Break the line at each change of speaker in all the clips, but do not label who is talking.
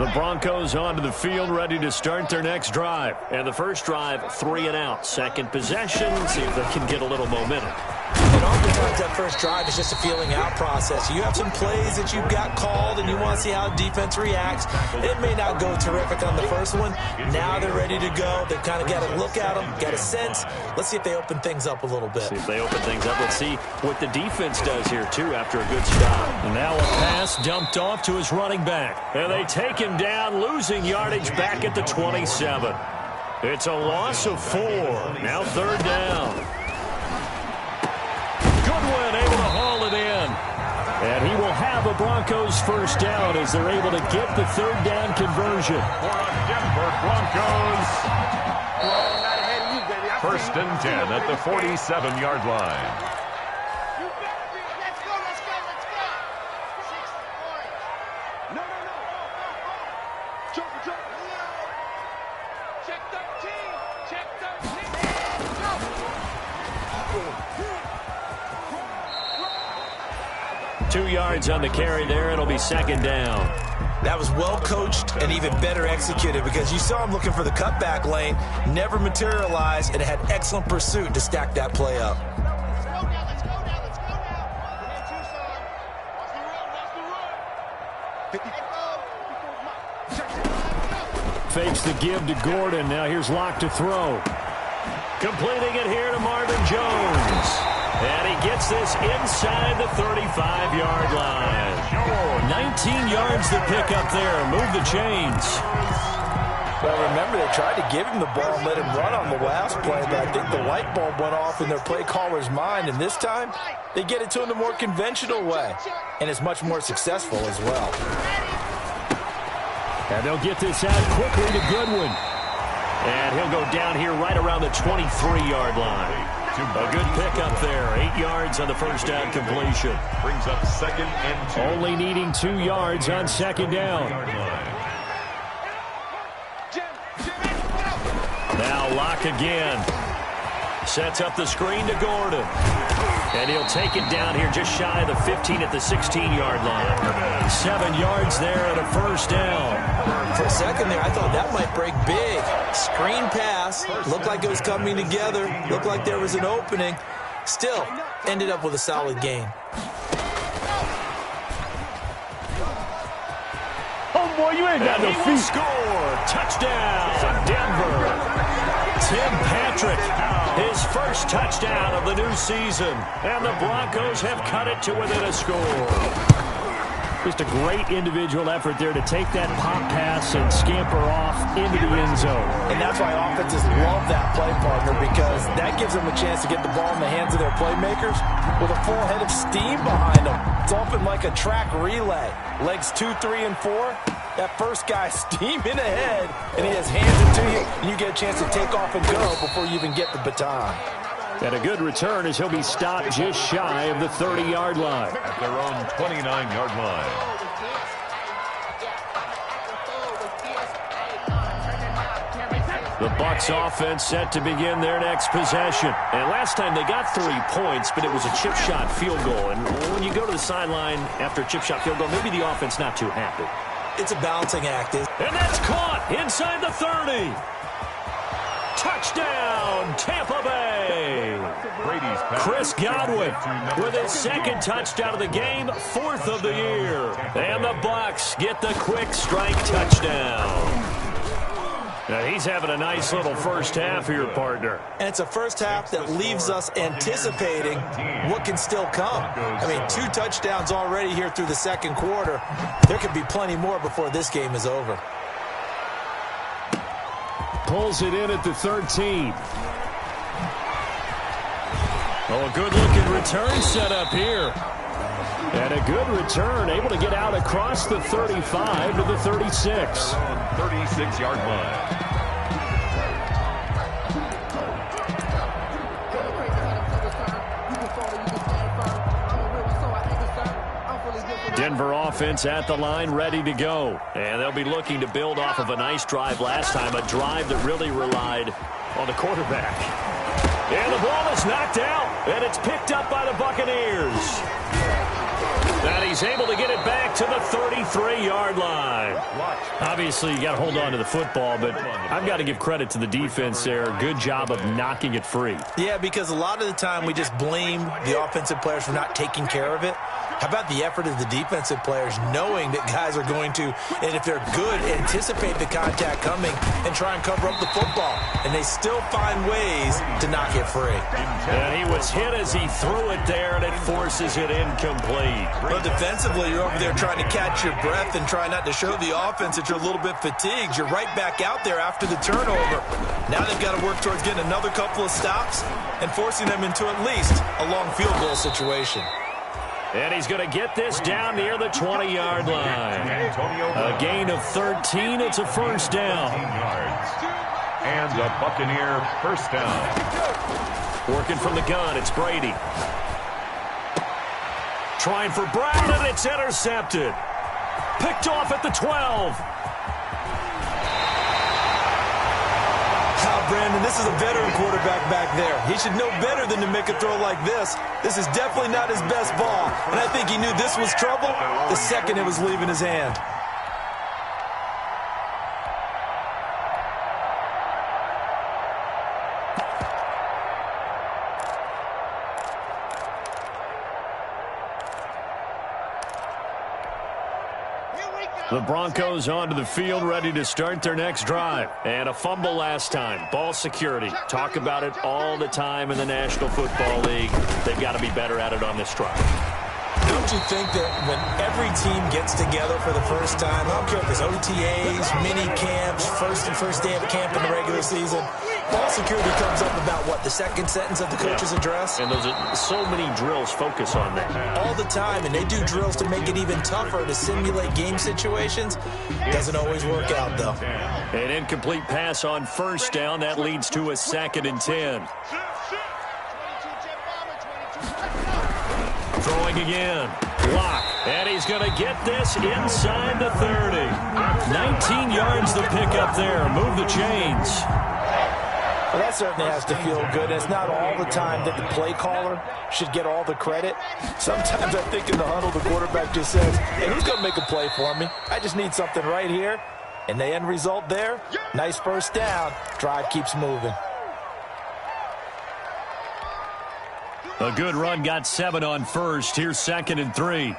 The Broncos onto the field, ready to start their next drive. And the first drive, 3 and out. Second possession, see if they can get a little momentum.
And oftentimes that first drive is just a feeling out process. You have some plays that you've got called and you want to see how defense reacts. It may not go terrific on the first one. Now they're ready to go. They've kind of got to look at them, got a sense. Let's see if they open things up a little bit.
See if they open things up. Let's see what the defense does here, too, after a good stop. And now a pass dumped off to his running back. And they take him down, losing yardage back at the 27. It's a loss of 4. Now third down. Able to haul it in. And he will have a Broncos first down as they're able to get the third down conversion.
For the Denver Broncos. First and 10 at the 47-yard line.
Yards on the carry there. It'll be second down.
That was well coached and even better executed because you saw him looking for the cutback lane, never materialized, and had excellent pursuit to stack that play up.
Fakes the give to Gordon. Now here's Locke to throw. Completing it here to Marvin Jones. And he gets this inside the 35-yard line. 19 yards to pick up there. Move the chains.
Well, remember, they tried to give him the ball and let him run on the last play, but I think the light bulb went off in their play caller's mind, and this time they get it to him the more conventional way, and it's much more successful as well.
And they'll get this out quickly to Goodwin. And he'll go down here right around the 23-yard line. A good pickup there. 8 yards on the first down completion.
Brings up second and 2.
Only needing 2 yards on second down. Now Locke again. Sets up the screen to Gordon. And he'll take it down here just shy of the 15 at the 16-yard line. 7 yards there and a first down.
For a second there, I thought that might break big. Screen pass. Looked like it was coming together. Looked like there was an opening. Still, ended up with a solid game.
Oh, boy, you ain't got no feet. Score. Touchdown, Denver. Tim Patrick, his first touchdown of the new season. And the Broncos have cut it to within a score. Just a great individual effort there to take that pop pass and scamper off into the end zone. And that's why offenses love that play, partner, because that gives them a chance to get the ball in the hands of their playmakers with a full head of steam behind them. It's often like a track relay. Legs 2, 3, and 4. That first guy steaming ahead, and he has hands it to you, and you get a chance to take off and go before you even get the baton. And a good return as he'll be stopped just shy of the 30-yard line.
At their own 29-yard line.
The Bucs offense set to begin their next possession. And last time they got 3 points, but it was a chip shot field goal. And when you go to the sideline after a chip shot field goal, maybe the offense not too happy. It's a balancing act. And that's caught inside the 30. Touchdown, Tampa Bay. Chris Godwin with his second touchdown of the game, 4th of the year. And the Bucs get the quick strike touchdown. Now he's having a nice little first half here, partner. And it's a first half that leaves us anticipating what can still come. I mean, 2 touchdowns already here through the second quarter. There could be plenty more before this game is over. Pulls it in at the 13. Oh, a good-looking return set up here. And a good return, able to get out across the 35 to the 36.
36-yard line.
Denver offense at the line, ready to go. And they'll be looking to build off of a nice drive last time, a drive that really relied on the quarterback. And the ball is knocked out, and it's picked up by the Buccaneers. And he's able to get it back to the 33-yard line. Obviously, you got to hold on to the football, but I've got to give credit to the defense there. Good job of knocking it free.
Yeah, because a lot of the time we just blame the offensive players for not taking care of it. How about the effort of the defensive players knowing that guys are going to, and if they're good, anticipate the contact coming and try and cover up the football. And they still find ways to knock it free.
And he was hit as he threw it there, and it forces it incomplete.
But defensively, you're over there trying to catch your breath and try not to show the offense that you're a little bit fatigued. You're right back out there after the turnover. Now they've got to work towards getting another couple of stops and forcing them into at least a long field goal situation.
And he's going to get this down near the 20-yard line. A gain of 13. It's a first down.
And a Buccaneer first down.
Working from the gun, it's Brady. Trying for Brown, and it's intercepted. Picked off at the 12.
Brandon, this is a veteran quarterback back there. He should know better than to make a throw like this. This is definitely not his best ball. And I think he knew this was trouble the second it was leaving his hand.
The Broncos onto the field, ready to start their next drive. And a fumble last time. Ball security. Talk about it all the time in the National Football League. They've got to be better at it on this drive.
Don't you think that when every team gets together for the first time, I don't care if it's OTAs, mini camps, first day of camp in the regular season, ball security comes up about, what, the second sentence of the coach's address?
And those are so many drills focus on that.
All the time, and they do drills to make it even tougher to simulate game situations. Doesn't always work out, though.
An incomplete pass on first down. That leads to a 2nd and 10. Throwing again. Block. And he's going to get this inside the 30. 19 yards the pickup there. Move the chains.
Well, that certainly has to feel good. It's not all the time that the play caller should get all the credit. Sometimes I think in the huddle, the quarterback just says, hey, who's going to make a play for me? I just need something right here. And the end result there, nice first down. Drive keeps moving.
A good run, got 7 on first. Here's 2nd and 3.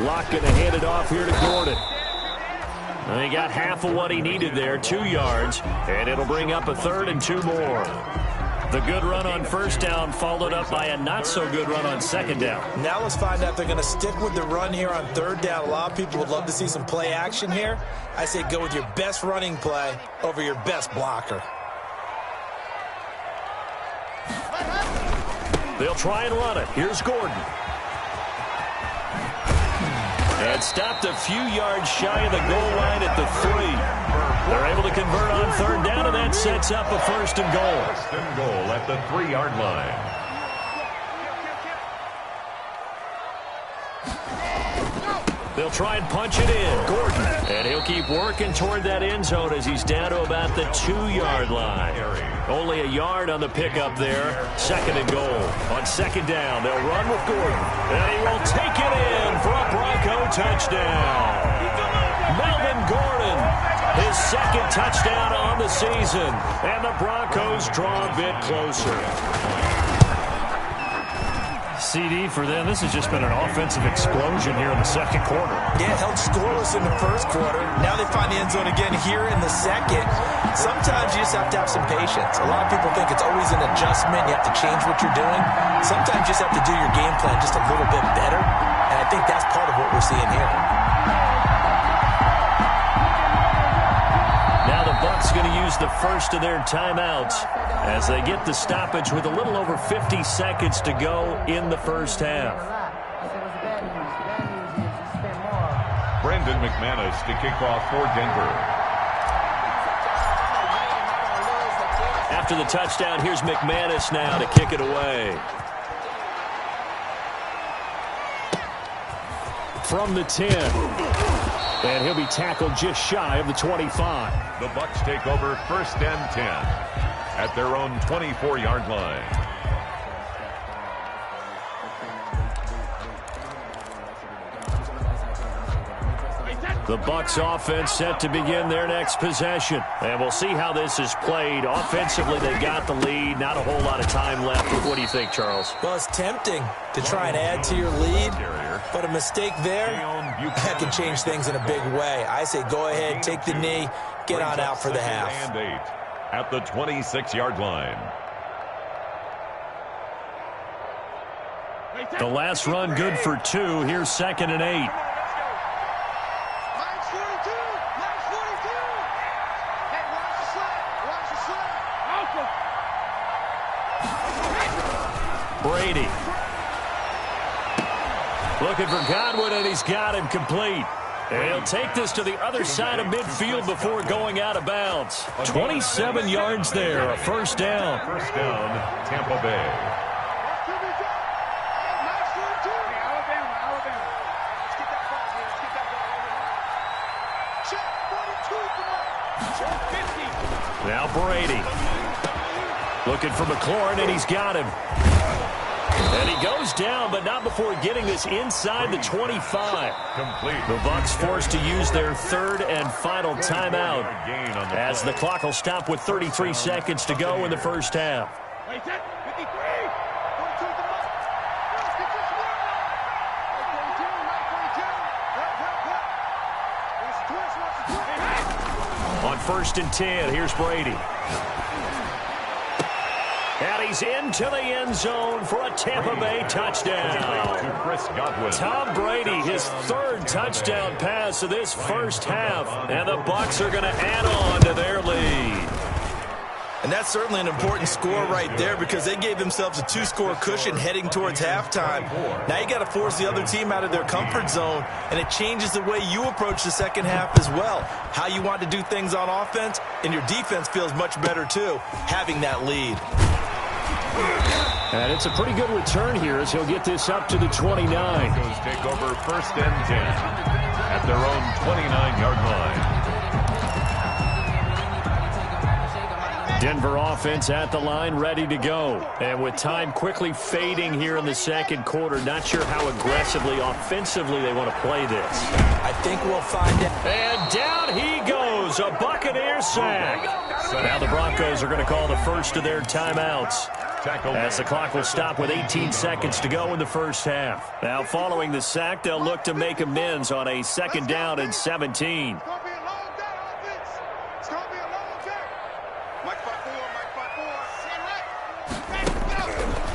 Locke going to hand it off here to Gordon. And he got half of what he needed there, 2 yards, and it'll bring up a 3rd and 2 more. The good run on first down followed up by a not-so-good run on second down.
Now let's find out if they're going to stick with the run here on third down. A lot of people would love to see some play action here. I say go with your best running play over your best blocker.
They'll try and run it. Here's Gordon. And stopped a few yards shy of the goal line at the 3. They're able to convert on third down, and that sets up a 1st and goal.
1st and goal at the 3-yard line.
They'll try and punch it in. Gordon. And he'll keep working toward that end zone as he's down to about the 2-yard line. Only a yard on the pickup there. 2nd and goal. On second down, they'll run with Gordon. And he will take it in for a Bronco touchdown. Melvin Gordon, his 2nd touchdown on the season. And the Broncos draw a bit closer. CD for them, this has just been an offensive explosion here in the second quarter.
Yeah, held scoreless in the first quarter. Now they find the end zone again here in the second. Sometimes you just have to have some patience. A lot of people think it's always an adjustment. You have to change what you're doing. Sometimes you just have to do your game plan just a little bit better. And I think that's part of what we're seeing here.
Now the Bucs going to use the first of their timeouts as they get the stoppage with a little over 50 seconds to go in the first half.
Brendan McManus to kick off for Denver.
After the touchdown, here's McManus now to kick it away. From the 10. And he'll be tackled just shy of the 25.
The Bucs take over 1st and 10 at their own 24-yard line.
The Bucs offense set to begin their next possession. And we'll see how this is played. Offensively, they got the lead. Not a whole lot of time left. What do you think, Charles?
Well, it's tempting to try and add to your lead, but a mistake there, that can change things in a big way. I say go ahead, take the knee, get on out for the half.
And 8 at the 26-yard line.
The last run good for 2. Here's 2nd and 8. Brady. Looking for Godwin, and he's got him complete. And he'll take this to the other side of midfield before going out of bounds. 27 yards there, a 1st down.
1st down, Tampa Bay.
Now Brady. Looking for McLaurin, and he's got him. And he goes down, but not before getting this inside the 25.
Complete.
The Bucs forced to use their 3rd and final timeout as the clock will stop with 33 seconds to go in the 1st half. On 1st and 10, here's Brady. And he's into the end zone for a Tampa Bay touchdown. Tom Brady, his 3rd touchdown pass of this 1st half. And the Bucs are going to add on to their lead.
And that's certainly an important score right there because they gave themselves a 2-score cushion heading towards halftime. Now you got to force the other team out of their comfort zone, and it changes the way you approach the 2nd half as well. How you want to do things on offense, and your defense feels much better too, having that lead.
And it's a pretty good return here as he'll get this up to the 29.
Broncos take over 1st and 10 at their own 29-yard line.
Denver offense at the line, ready to go. And with time quickly fading here in the 2nd quarter, not sure how aggressively, offensively they want to play this.
I think we'll find out.
And down he goes, a Buccaneer sack. Now the Broncos are going to call the first of their timeouts, as the clock will stop with 18 seconds to go in the 1st half. Now following the sack, they'll look to make amends on a 2nd down and 17.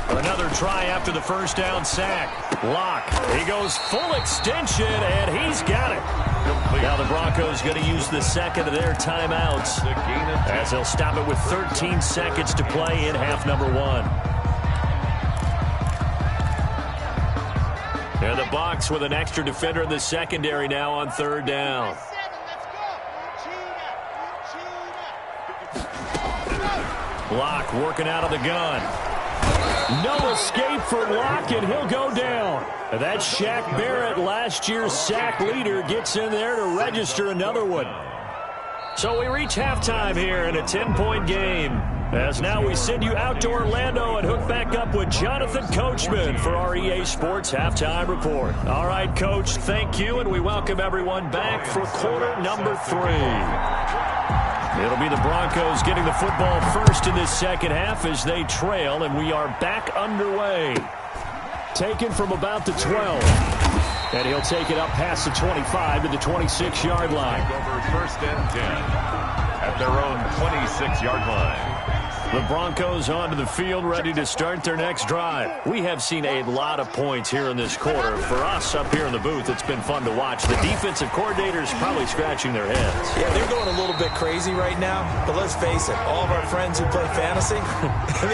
Another try after the 1st down sack. Lock. He goes full extension, and he's got it. Now the Broncos going to use the 2nd of their timeouts, as they'll stop it with 13 seconds to play in half number 1. And the Bucs with an extra defender in the secondary now on 3rd down. Lock working out of the gun. No escape for Lock, and he'll go down. That's Shaq Barrett, last year's sack leader, gets in there to register another one. So we reach halftime here in a 10-point game, as now we send you out to Orlando and hook back up with Jonathan Coachman for our EA Sports Halftime Report. All right, Coach, thank you, and we welcome everyone back for quarter number 3. It'll be the Broncos getting the football first in this 2nd half as they trail, and we are back underway. Taken from about the 12. And he'll take it up past the 25 to the 26-yard line.
Over 1st and 10 at their own 26-yard line.
The Broncos onto the field, ready to start their next drive. We have seen a lot of points here in this quarter. For us up here in the booth, it's been fun to watch. The defensive coordinators probably scratching their heads.
Yeah, they're going a little bit crazy right now, but let's face it, all of our friends who play fantasy,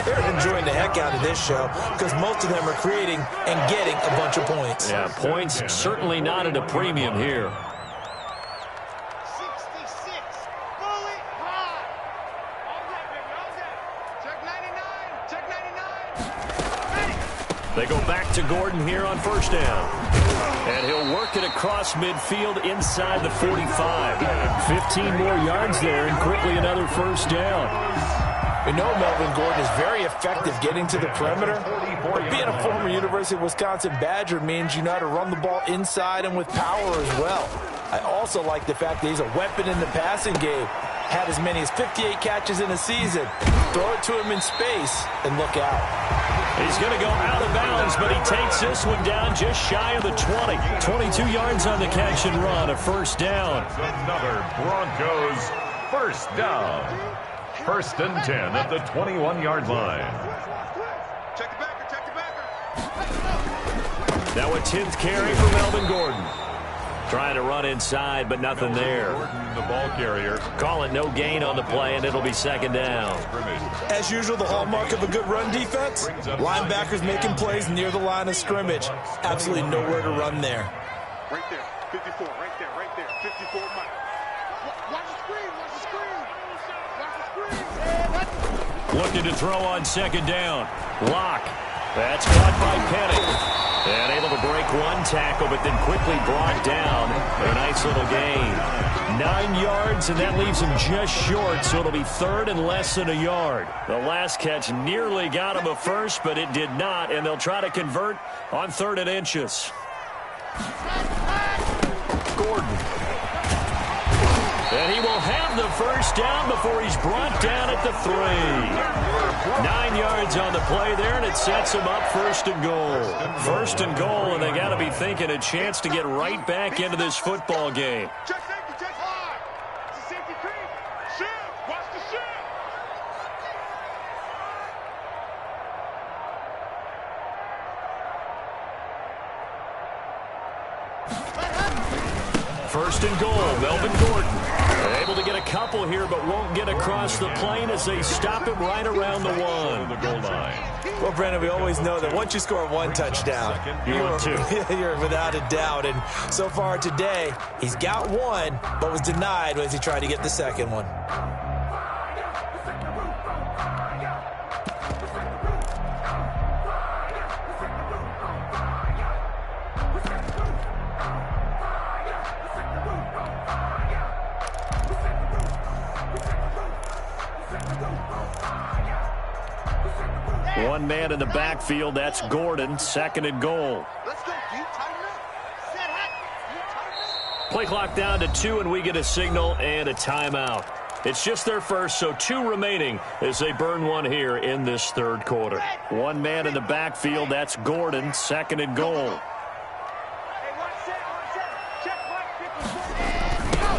they're enjoying the heck out of this show because most of them are creating and getting a bunch of points.
Yeah, points certainly not at a premium here. They go back to Gordon here on first down. And he'll work it across midfield inside the 45. 15 more yards there and quickly another first down.
We know Melvin Gordon is very effective getting to the perimeter, but being a former University of Wisconsin Badger means you know how to run the ball inside and with power as well. I also like the fact that he's a weapon in the passing game. Had as many as 58 catches in a season. Throw it to him in space and look out.
He's going to go out of bounds, but he takes this one down just shy of the 20. 22 yards on the catch and run, a first down.
Another Broncos first down. First and 10 at the 21-yard line.
Check the backer.
Now a 10th carry for Melvin Gordon. Trying to run inside, but nothing there.
Gordon, the ball carrier.
Calling no gain on the play, and it'll be second down.
As usual, the hallmark of a good run defense, linebackers making plays near the line of scrimmage. Absolutely nowhere to run there.
Right there, 54, right there, 54, Mike. Watch the screen, watch the screen. Watch the screen.
Looking to throw on second down. Lock. That's caught by Penny. And able to break one tackle, but then quickly brought down. A nice little gain. 9 yards, and that leaves him just short, so it'll be third and less than a yard. The last catch nearly got him a first, but it did not, and they'll try to convert on 3rd and inches. Gordon. And he will have the first down before he's brought down at the 3. 9 yards on the play there, and it sets him up first and goal. First and goal, and they got to be thinking a chance to get right back into this football game.
Check safety, check high. It's a safety creep. Shift, watch the shift.
First and goal, Melvin Gordon. Able to get a couple here, but won't get across the plane as they stop him right around the 1.
The goal line.
Well, Brandon, we always know that once you score one touchdown, you're without a doubt. And so far today, he's got one, but was denied as he tried to get the second one.
One man in the backfield, that's Gordon, second and goal.
Let's go, deep, tighten up. Set hot.
Play clock down to 2, and we get a signal and a timeout. It's just their first, so 2 remaining as they burn one here in this 3rd quarter. One man in the backfield, that's Gordon, second and goal.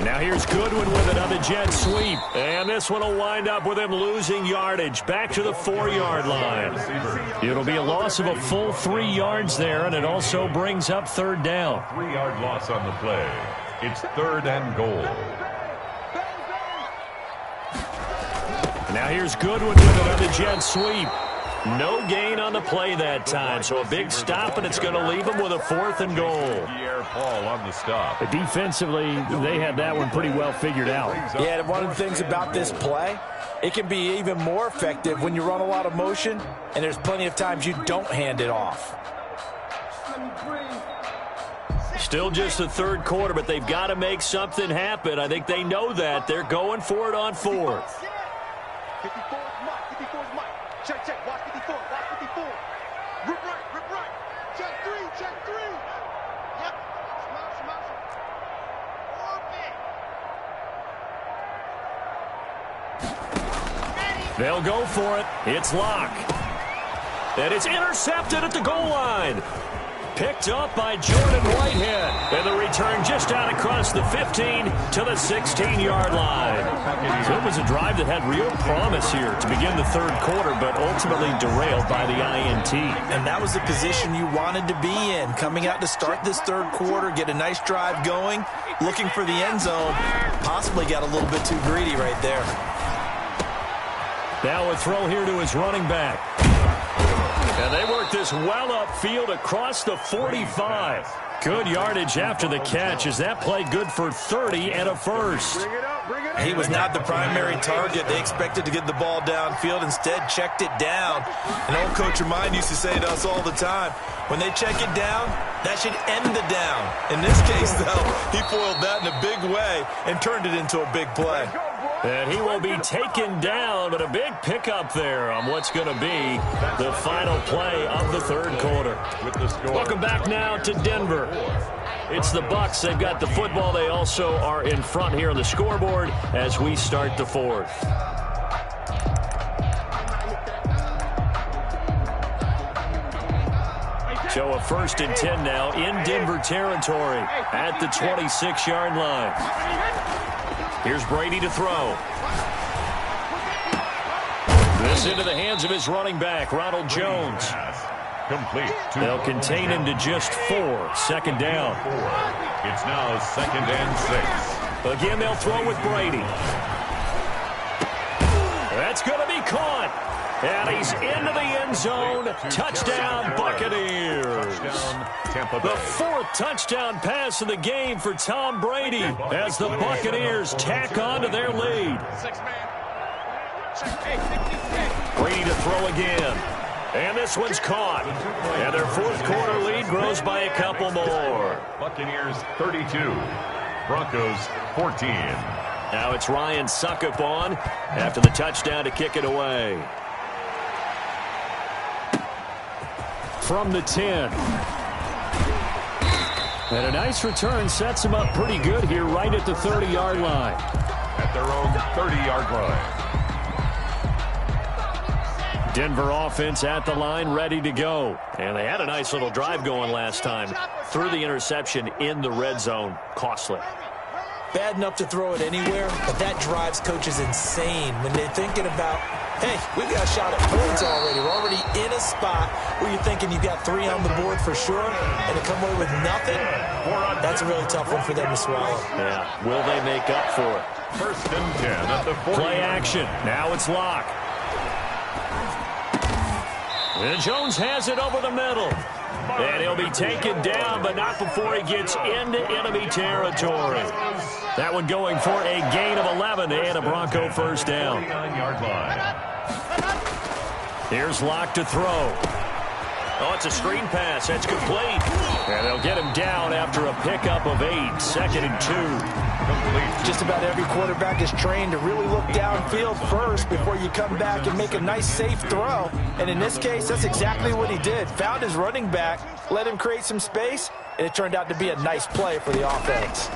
Now here's Goodwin with it on the jet sweep. And this one will wind up with him losing yardage back to the 4-yard line. It'll be a loss of a full 3 yards there, and it also brings up 3rd down.
3-yard loss on the play. It's 3rd and goal.
Now here's Goodwin with it on the jet sweep. No gain on the play that time, so a big stop, and it's going to leave them with a 4th and goal.
Paul on the stop.
Defensively, they had that one pretty well figured out.
Yeah, and one of the things about this play, it can be even more effective when you run a lot of motion, and there's plenty of times you don't hand it off.
Still just the 3rd quarter, but they've got to make something happen. I think they know that. They're going for it on 4th.
54 is Mike, 54 is Mike. Check, check, watch 54, watch 54. Rip right. Check 3, check 3. Yep, smash. Orbit.
They'll go for it. It's Locke. And it's intercepted at the goal line. Picked up by Jordan Whitehead. And the return just out across the 15 to the 16-yard line. So it was a drive that had real promise here to begin the 3rd quarter, but ultimately derailed by the INT.
And that was the position you wanted to be in. Coming out to start this 3rd quarter, get a nice drive going, looking for the end zone. Possibly got a little bit too greedy right there.
Now a throw here to his running back. And they work this well upfield across the 45. Good yardage after the catch. Is that play good for 30 and a first?
He was not the primary target. They expected to get the ball downfield. Instead, checked it down. An old coach of mine used to say to us all the time, when they check it down, that should end the down. In this case, though, he foiled that in a big way and turned it into a big play.
And he will be taken down, but a big pickup there on what's going to be the final play of the third quarter. Welcome back now to Denver. It's the Bucs. They've got the football. They also are in front here on the scoreboard as we start the fourth. So a 1st and 10 now in Denver territory at the 26-yard line. Here's Brady to throw. This into the hands of his running back, Ronald Jones.
Complete.
They'll contain him to just 4. 2nd down.
It's now 2nd and 6.
Again, they'll throw with Brady. That's going to be caught. And he's into the end zone. Touchdown, Buccaneers. The 4th touchdown pass of the game for Tom Brady as the Buccaneers tack on to their lead. Brady to throw again. And this one's caught. And their 4th quarter lead grows by a couple more.
Buccaneers 32. Broncos 14.
Now it's Ryan Suckup on after the touchdown to kick it away. From the 10. And a nice return sets him up pretty good here right at the 30-yard line.
At their own 30-yard line.
Denver offense at the line, ready to go. And they had a nice little drive going last time. Threw the interception in the red zone. Costly.
Bad enough to throw it anywhere, but that drives coaches insane when they're thinking about, hey, we've got a shot at points already. We're already in a spot where you're thinking you've got 3 on the board for sure, and to come away with nothing, that's a really tough one for them to swallow.
Yeah, will they make up for it?
1st and 10 at the 40.
Play action. Now it's Locke. And Jones has it over the middle. And he'll be taken down, but not before he gets into enemy territory. That one going for a gain of 11 and a Bronco 1st down. Here's Locke to throw. Oh, it's a screen pass. That's complete. And they'll get him down after a pickup of 8. 2nd and 2.
Just about every quarterback is trained to really look downfield first before you come back and make a nice, safe throw. And in this case, that's exactly what he did. Found his running back, let him create some space, and it turned out to be a nice play for the offense.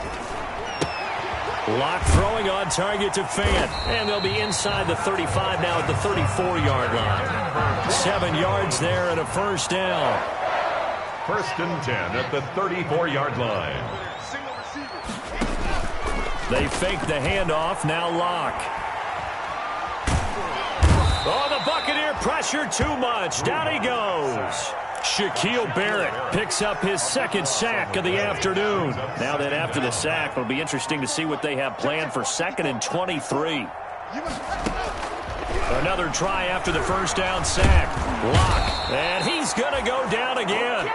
Locke throwing on target to Fant. And they'll be inside the 35 now at the 34-yard line. 7 yards there and a 1st down.
1st and 10 at the 34-yard line.
They fake the handoff. Now Locke. Oh, the Buccaneer pressure too much. Down he goes. Shaquille Barrett picks up his 2nd sack of the afternoon. Now that after the sack, it'll be interesting to see what they have planned for 2nd and 23. Another try after the 1st down sack. Locke. And he's going to go down again.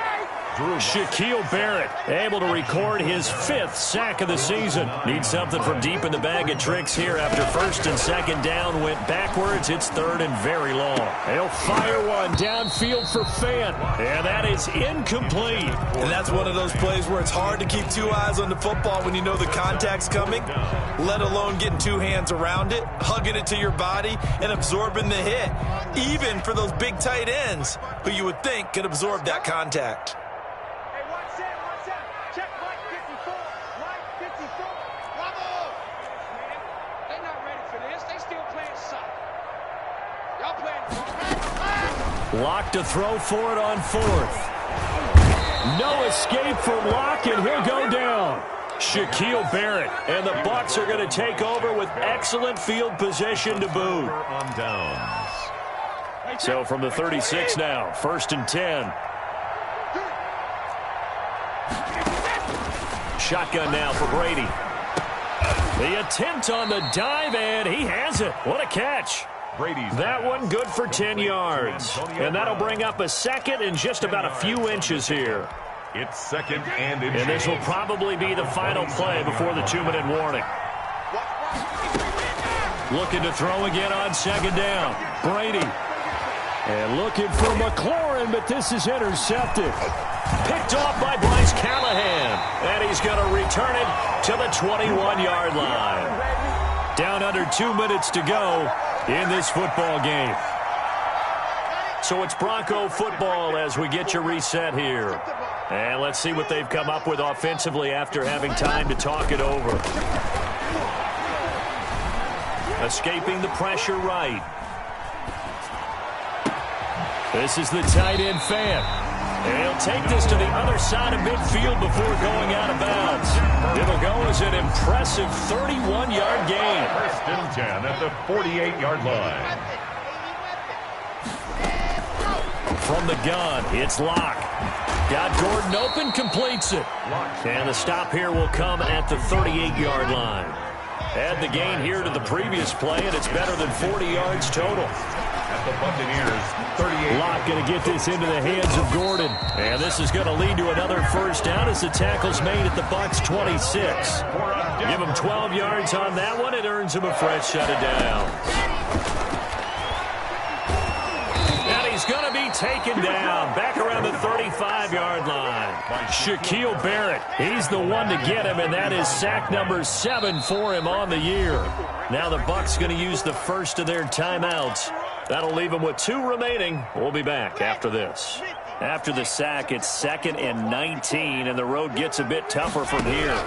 Shaquille Barrett able to record his 5th sack of the season. Needs something from deep in the bag of tricks here after 1st and 2nd down went backwards. It's 3rd and very long. They'll fire one downfield for Fant. And that is incomplete.
And that's one of those plays where it's hard to keep 2 eyes on the football when you know the contact's coming, let alone getting 2 hands around it, hugging it to your body, and absorbing the hit. Even for those big tight ends who you would think could absorb that contact.
Locke to throw for it on 4th. No escape from Locke, and he'll go down. Shaquille Barrett, and the Bucs are going to take over with excellent field position to boot.
On downs.
So from the 36 now, 1st and 10. Shotgun now for Brady. The attempt on the dive, and he has it. What a catch. That one good for 10 yards. And that'll bring up a 2nd and just about a few inches here.
It's second and
And this will probably be the final play before the 2-minute warning. Looking to throw again on second down. Brady. And looking for McLaurin, but this is intercepted. Picked off by Bryce Callahan. And he's going to return it to the 21-yard line. Down under 2 minutes to go in this football game. So it's Bronco football as we get you reset here. And let's see what they've come up with offensively after having time to talk it over. Escaping the pressure right. This is the tight end Fant. And he'll take this to the other side of midfield before going out of bounds. It'll go as an impressive 31-yard gain.
First and 10 at the 48-yard line.
From the gun, it's Locke. Got Gordon open, completes it. And the stop here will come at the 38-yard line. Add the gain here to the previous play, and it's better than 40 yards total.
At the Buccaneers, 38.
Locke going to get this into the hands of Gordon. And this is going to lead to another first down as the tackle's made at the Bucs 26. Give him 12 yards on that one. It earns him a fresh set of downs. He's going to be taken down back around the 35-yard line. Shaquille Barrett, he's the one to get him, and that is sack number 7 for him on the year. Now the Bucs going to use the first of their timeouts. That'll leave them with 2 remaining. We'll be back after this. After the sack, it's 2nd and 19, and the road gets a bit tougher from here.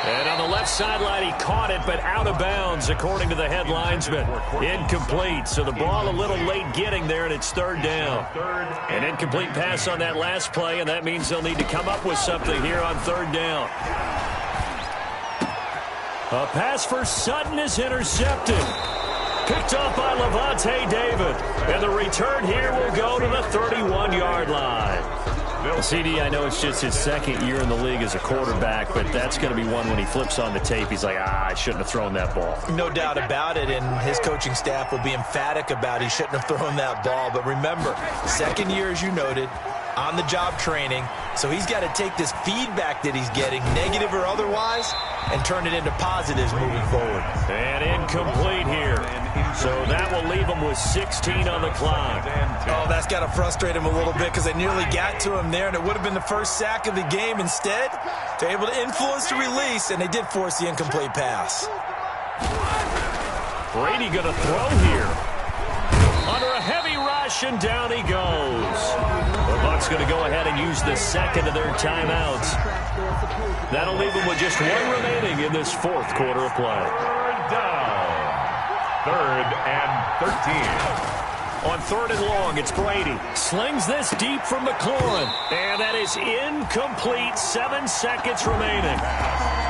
And on the left sideline, he caught it, but out of bounds, according to the head linesman. Incomplete, so the ball a little late getting there, and it's 3rd down. An incomplete pass on that last play, and that means they'll need to come up with something here on 3rd down. A pass for Sutton is intercepted. Picked off by Levante David. And the return here will go to the 31-yard line. CD, I know it's just his 2nd year in the league as a quarterback, but that's going to be one when he flips on the tape, he's like, I shouldn't have thrown that ball.
No doubt about it, and his coaching staff will be emphatic about he shouldn't have thrown that ball. But remember, 2nd year, as you noted, on-the-job training, so he's got to take this feedback that he's getting, negative or otherwise, and turn it into positives moving forward.
And incomplete here. So that will leave him with 16 on the clock.
Oh, that's got to frustrate him a little bit because they nearly got to him there, and it would have been the first sack of the game. Instead, they're able to influence the release, and they did force the incomplete pass.
Brady going to throw here. Under a heavy rush, and down he goes. The Bucs going to go ahead and use the 2nd of their timeouts. That'll leave them with just 1 remaining in this 4th quarter of play.
3rd down. 3rd and 13.
On 3rd and long, it's Brady. Slings this deep from McLaurin. And that is incomplete. 7 seconds remaining.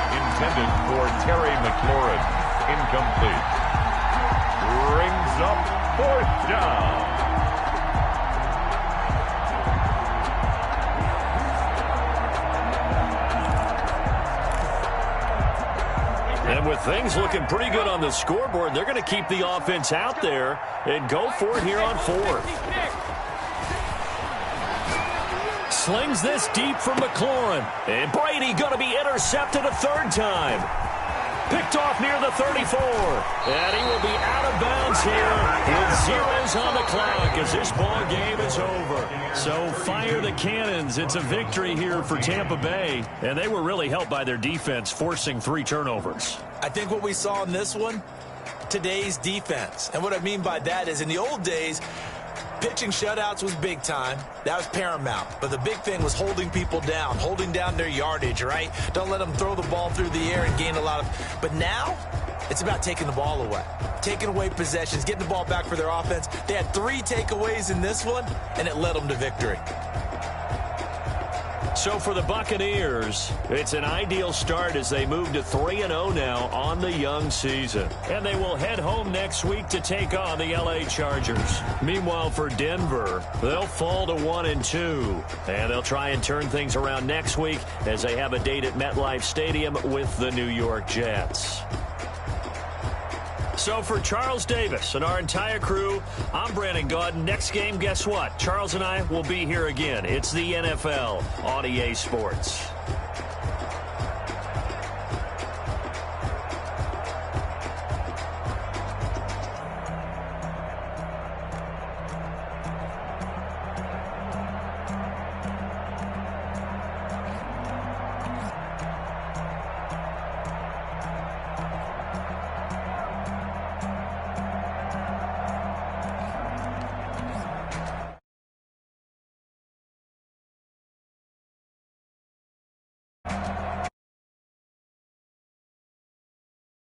Intended for Terry McLaurin. Incomplete. Brings up 4th down.
And with things looking pretty good on the scoreboard, they're going to keep the offense out there and go for it here on 4th. Slings this deep from McLaurin. And Brady going to be intercepted a 3rd time. Picked off near the 34. And he will be out of bounds here with zeros on the clock as this ball game is over. So fire the cannons. It's a victory here for Tampa Bay. And they were really helped by their defense, forcing 3 turnovers.
I think what we saw in this one, today's defense. And what I mean by that is in the old days, pitching shutouts was big time. That was paramount. But the big thing was holding people down, holding down their yardage, right? Don't let them throw the ball through the air and gain a lot of... But now, it's about taking the ball away. Taking away possessions, getting the ball back for their offense. They had 3 takeaways in this one, and it led them to victory.
So for the Buccaneers, it's an ideal start as they move to 3-0 now on the young season. And they will head home next week to take on the LA Chargers. Meanwhile, for Denver, they'll fall to 1-2. And they'll try and turn things around next week as they have a date at MetLife Stadium with the New York Jets. So for Charles Davis and our entire crew, I'm Brandon Gaudin. Next game, guess what? Charles and I will be here again. It's the NFL on EA Sports.